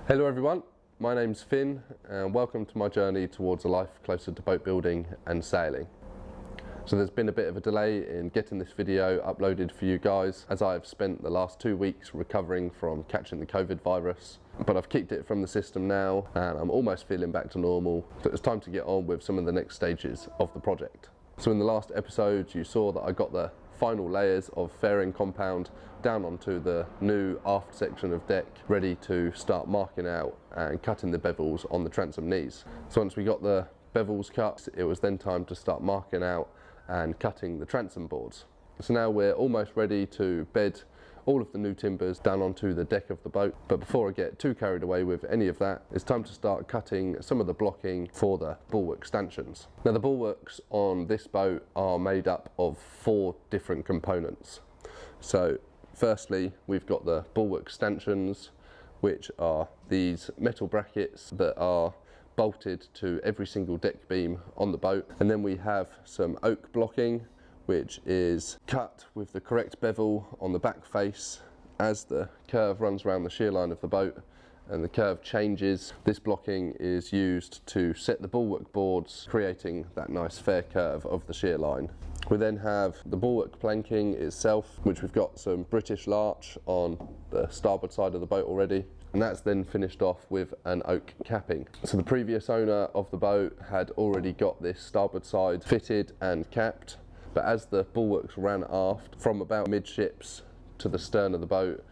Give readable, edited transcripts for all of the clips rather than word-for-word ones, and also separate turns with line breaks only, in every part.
Hello everyone, my name's Finn and welcome to my journey towards a life closer to boat building and sailing. So there's been a bit of a delay in getting this video uploaded for you guys as I've spent the last 2 weeks recovering from catching the COVID virus, but I've kicked it from the system now and I'm almost feeling back to normal, so it's time to get on with some of the next stages of the project. So in the last episode you saw that I got the final layers of fairing compound down onto the new aft section of deck, ready to start marking out and cutting the bevels on the transom knees. So once we got the bevels cut, it was then time to start marking out and cutting the transom boards. So now we're almost ready to bed all of the new timbers down onto the deck of the boat, but before I get too carried away with any of that, it's time to start cutting some of the blocking for the bulwark stanchions. Now the bulwarks on this boat are made up of 4 different components. So firstly, we've got the bulwark stanchions, which are these metal brackets that are bolted to every single deck beam on the boat, and then we have some oak blocking which is cut with the correct bevel on the back face. As the curve runs around the sheerline of the boat and the curve changes, this blocking is used to set the bulwark boards, creating that nice fair curve of the sheerline. We then have the bulwark planking itself, which we've got some British larch on the starboard side of the boat already, and that's then finished off with an oak capping. So the previous owner of the boat had already got this starboard side fitted and capped, but as the bulwarks ran aft from about midships to the stern of the boat,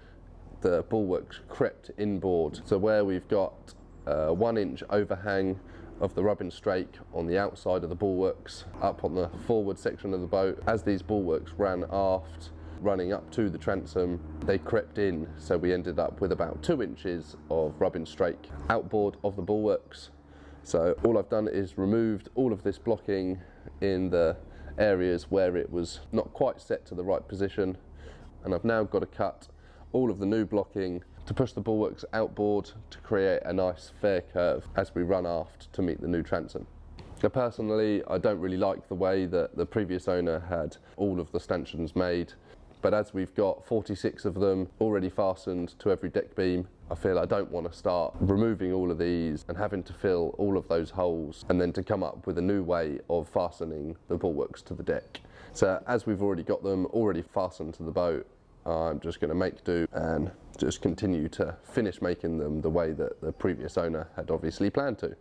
the bulwarks crept inboard. So where we've got a 1-inch overhang of the rubbing strake on the outside of the bulwarks up on the forward section of the boat, as these bulwarks ran aft, running up to the transom, they crept in, so we ended up with about 2 inches of rubbing strake outboard of the bulwarks. So all I've done is removed all of this blocking in the areas where it was not quite set to the right position, and I've now got to cut all of the new blocking to push the bulwarks outboard to create a nice fair curve as we run aft to meet the new transom. Now personally, I don't really like the way that the previous owner had all of the stanchions made, but as we've got 46 of them already fastened to every deck beam, I feel I don't want to start removing all of these and having to fill all of those holes and then to come up with a new way of fastening the bulwarks to the deck. So as we've already got them already fastened to the boat, I'm just going to make do and just continue to finish making them the way that the previous owner had obviously planned to.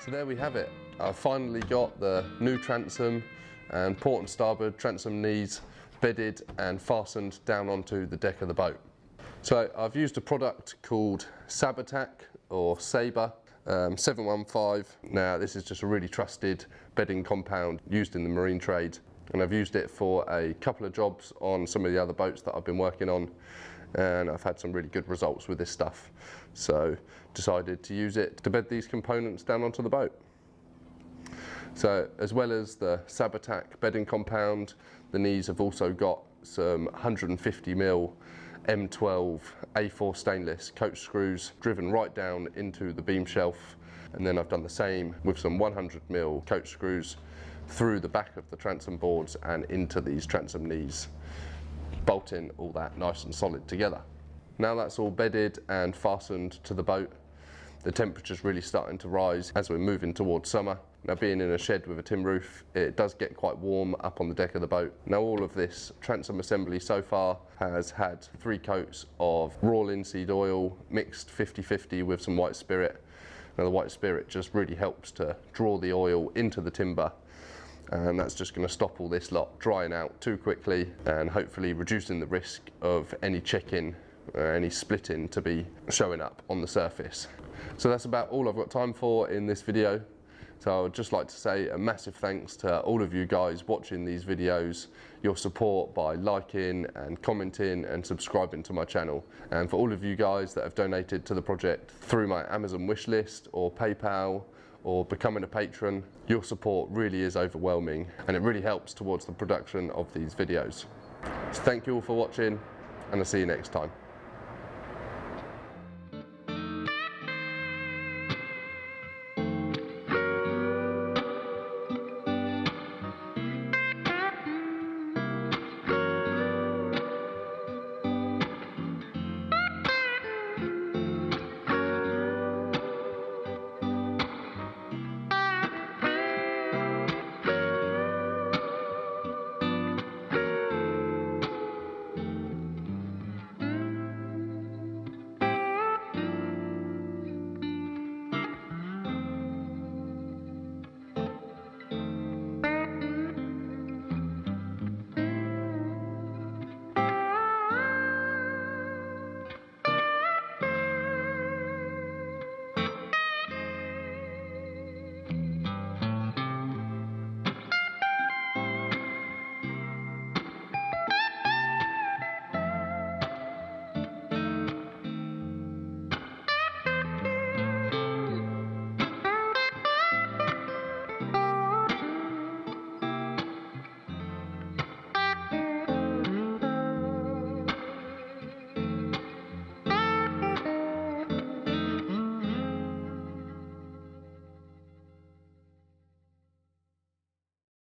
So there we have it. I've finally got the new transom and port and starboard transom knees bedded and fastened down onto the deck of the boat. So I've used a product called Sabotac or Sabre 715. Now this is just a really trusted bedding compound used in the marine trade, and I've used it for a couple of jobs on some of the other boats that I've been working on, and I've had some really good results with this stuff. So decided to use it to bed these components down onto the boat. So as well as the Sabotac bedding compound, the knees have also got some 150mm M12 A4 stainless coach screws driven right down into the beam shelf, and then I've done the same with some 100mm coach screws through the back of the transom boards and into these transom knees, bolting all that nice and solid together. Now that's all bedded and fastened to the boat, the temperature's really starting to rise as we're moving towards summer. Now, being in a shed with a tin roof, it does get quite warm up on the deck of the boat. Now, all of this transom assembly so far has had 3 coats of raw linseed oil mixed 50-50 with some white spirit. Now, the white spirit just really helps to draw the oil into the timber, and that's just going to stop all this lot drying out too quickly and hopefully reducing the risk of any chipping or any splitting to be showing up on the surface. So that's about all I've got time for in this video. So I would just like to say a massive thanks to all of you guys watching these videos, your support by liking and commenting and subscribing to my channel. And for all of you guys that have donated to the project through my Amazon wishlist or PayPal or becoming a patron, your support really is overwhelming and it really helps towards the production of these videos. So thank you all for watching, and I'll see you next time.